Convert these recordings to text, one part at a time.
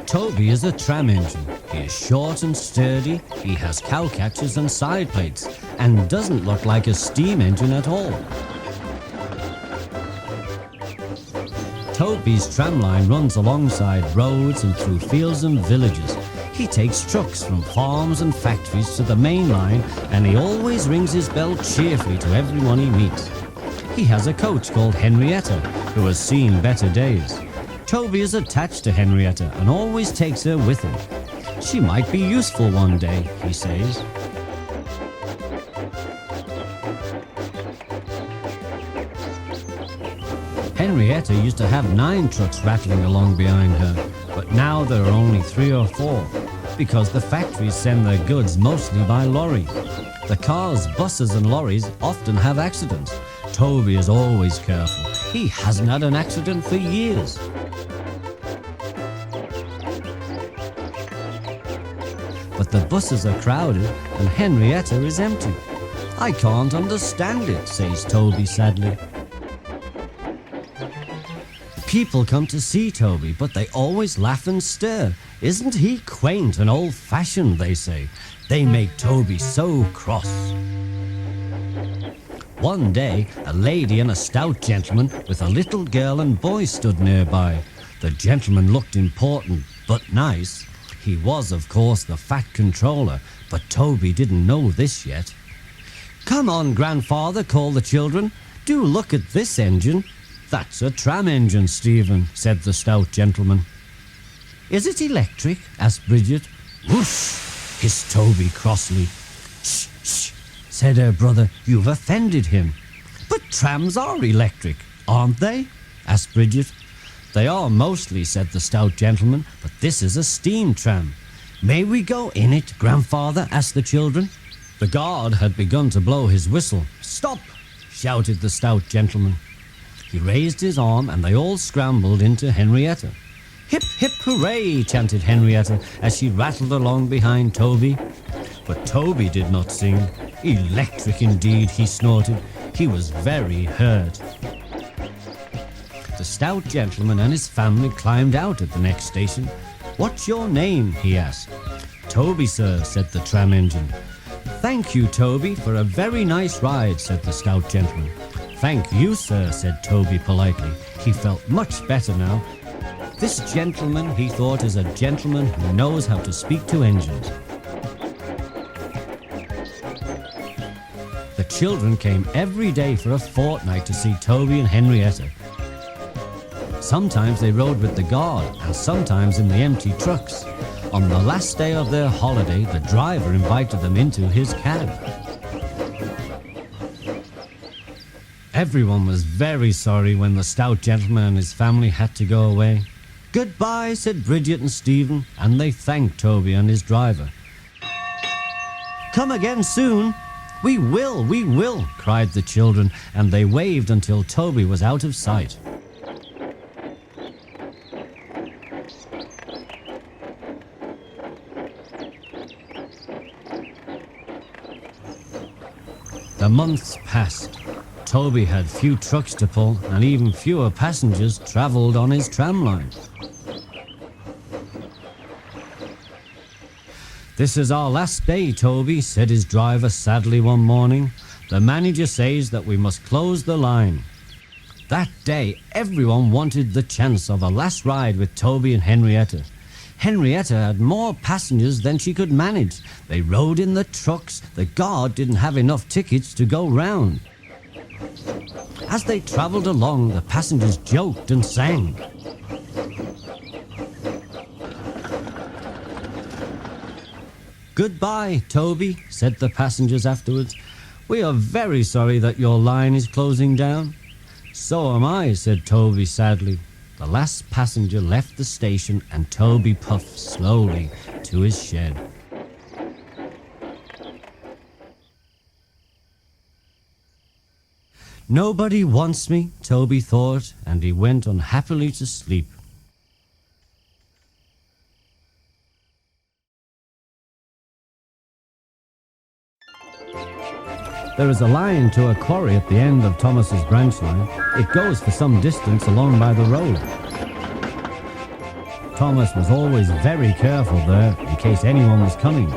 Toby is a tram engine. He is short and sturdy, he has cow catchers and side plates, and doesn't look like a steam engine at all. Toby's tramline runs alongside roads and through fields and villages. He takes trucks from farms and factories to the main line, and he always rings his bell cheerfully to everyone he meets. He has a coach called Henrietta, who has seen better days. Toby is attached to Henrietta and always takes her with him. She might be useful one day, he says. Henrietta used to have 9 trucks rattling along behind her, but now there are only 3 or 4, because the factories send their goods mostly by lorry. The cars, buses and lorries often have accidents. Toby is always careful. He hasn't had an accident for years. But the buses are crowded and Henrietta is empty. I can't understand it, says Toby sadly. People come to see Toby, but they always laugh and stare. Isn't he quaint and old-fashioned, they say. They make Toby so cross. One day, a lady and a stout gentleman with a little girl and boy stood nearby. The gentleman looked important, but nice. He was, of course, the fat controller, but Toby didn't know this yet. "Come on, grandfather," called the children. "Do look at this engine." "That's a tram engine, Stephen," said the stout gentleman. "Is it electric?" asked Bridget. "Whoosh," hissed Toby crossly. "Shh, shh," said her brother. "You've offended him." "But trams are electric, aren't they?" asked Bridget. "They are mostly," said the stout gentleman, "but this is a steam tram." "May we go in it, grandfather?" asked the children. The guard had begun to blow his whistle. "Stop!" shouted the stout gentleman. He raised his arm and they all scrambled into Henrietta. "Hip, hip, hooray!" chanted Henrietta as she rattled along behind Toby. But Toby did not sing. "Electric indeed," he snorted. He was very hurt. The stout gentleman and his family climbed out at the next station. "What's your name?" he asked. "Toby, sir," said the tram engine. "Thank you, Toby, for a very nice ride," said the stout gentleman. "Thank you, sir," said Toby politely. He felt much better now. This gentleman, he thought, is a gentleman who knows how to speak to engines. The children came every day for a fortnight to see Toby and Henrietta. Sometimes they rode with the guard and sometimes in the empty trucks. On the last day of their holiday, the driver invited them into his cab. Everyone was very sorry when the stout gentleman and his family had to go away. "Goodbye," said Bridget and Stephen, and they thanked Toby and his driver. "Come again soon." We will, cried the children, and they waved until Toby was out of sight. The months passed. Toby had few trucks to pull, and even fewer passengers travelled on his tram line. "This is our last day, Toby," said his driver sadly one morning. "The manager says that we must close the line." That day, everyone wanted the chance of a last ride with Toby and Henrietta. Henrietta had more passengers than she could manage. They rode in the trucks. The guard didn't have enough tickets to go round. As they travelled along, the passengers joked and sang. "Goodbye, Toby," said the passengers afterwards. "We are very sorry that your line is closing down." "So am I," said Toby sadly. The last passenger left the station and Toby puffed slowly to his shed. Nobody wants me, Toby thought, and he went unhappily to sleep. There is a line to a quarry at the end of Thomas's branch line. It goes for some distance along by the road. Thomas was always very careful there, in case anyone was coming.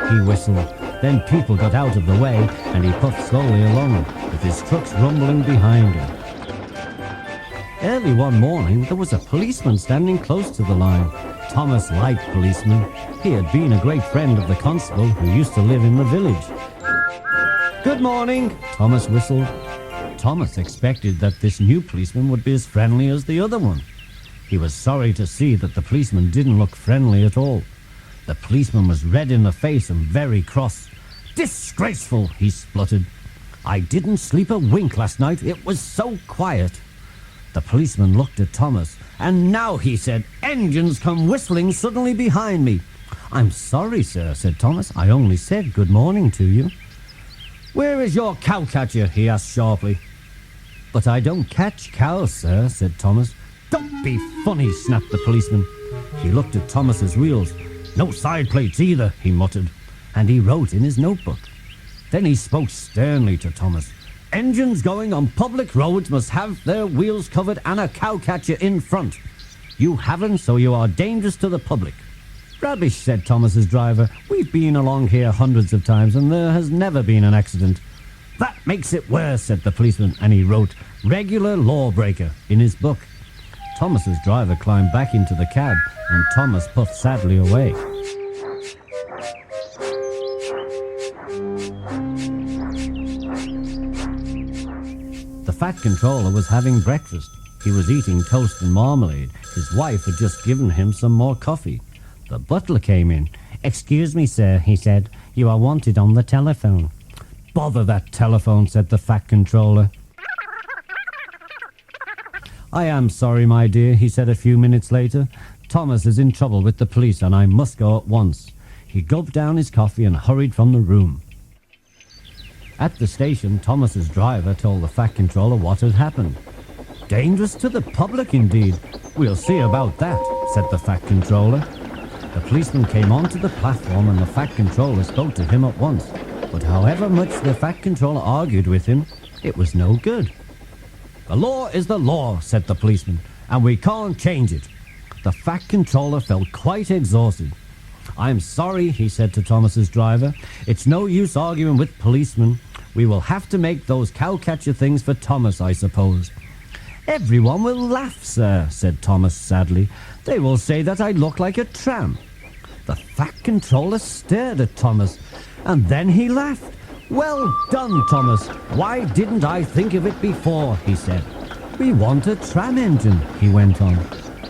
He whistled, then people got out of the way, and he puffed slowly along, with his trucks rumbling behind him. Early one morning, there was a policeman standing close to the line. Thomas liked policemen. He had been a great friend of the constable who used to live in the village. "Good morning," Thomas whistled. Thomas expected that this new policeman would be as friendly as the other one. He was sorry to see that the policeman didn't look friendly at all. The policeman was red in the face and very cross. "Disgraceful," he spluttered. "I didn't sleep a wink last night. It was so quiet." The policeman looked at Thomas. "And now," he said, "engines come whistling suddenly behind me." "I'm sorry, sir," said Thomas. "I only said good morning to you." "Where is your cowcatcher?" he asked sharply. "But I don't catch cows, sir," said Thomas. "Don't be funny," snapped the policeman. He looked at Thomas's wheels. "No side plates either," he muttered, and he wrote in his notebook. Then he spoke sternly to Thomas. "Engines going on public roads must have their wheels covered and a cowcatcher in front. You haven't, so you are dangerous to the public." "Rubbish," said Thomas's driver. "We've been along here hundreds of times and there has never been an accident." "That makes it worse," said the policeman, and he wrote "regular lawbreaker" in his book. Thomas's driver climbed back into the cab and Thomas puffed sadly away. The fat controller was having breakfast. He was eating toast and marmalade. His wife had just given him some more coffee. The butler came in. "Excuse me, sir," he said. "You are wanted on the telephone." "Bother that telephone," said the fat controller. "I am sorry, my dear," he said a few minutes later. "Thomas is in trouble with the police and I must go at once." He gulped down his coffee and hurried from the room. At the station, Thomas's driver told the fat controller what had happened. "Dangerous to the public indeed. We'll see about that," said the fat controller. The policeman came onto the platform and the fat controller spoke to him at once. But however much the fat controller argued with him, it was no good. "The law is the law," said the policeman, "and we can't change it." The fat controller felt quite exhausted. "I'm sorry," he said to Thomas's driver. "It's no use arguing with policemen. We will have to make those cowcatcher things for Thomas, I suppose." "Everyone will laugh, sir," said Thomas sadly. "They will say that I look like a tram." The fat controller stared at Thomas, and then he laughed. "Well done, Thomas. Why didn't I think of it before?" he said. "We want a tram engine," he went on.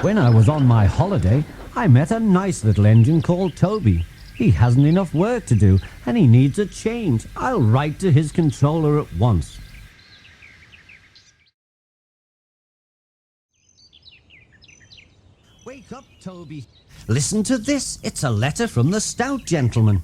"When I was on my holiday, I met a nice little engine called Toby. He hasn't enough work to do, and he needs a change. I'll write to his controller at once." "Wake up, Toby. Listen to this. It's a letter from the stout gentleman."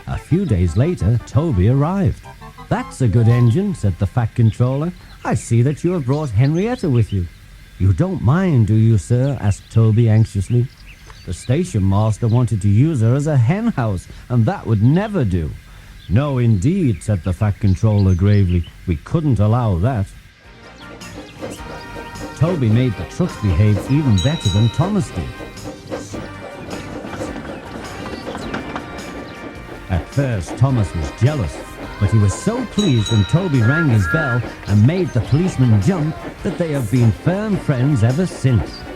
A few days later, Toby arrived. "That's a good engine," said the fat controller. "I see that you have brought Henrietta with you." "You don't mind, do you, sir?" asked Toby anxiously. "The station master wanted to use her as a hen house, and that would never do." "No, indeed," said the fat controller gravely. "We couldn't allow that." Toby made the trucks behave even better than Thomas did. At first, Thomas was jealous. but he was so pleased when Toby rang his bell and made the policeman jump that they have been firm friends ever since.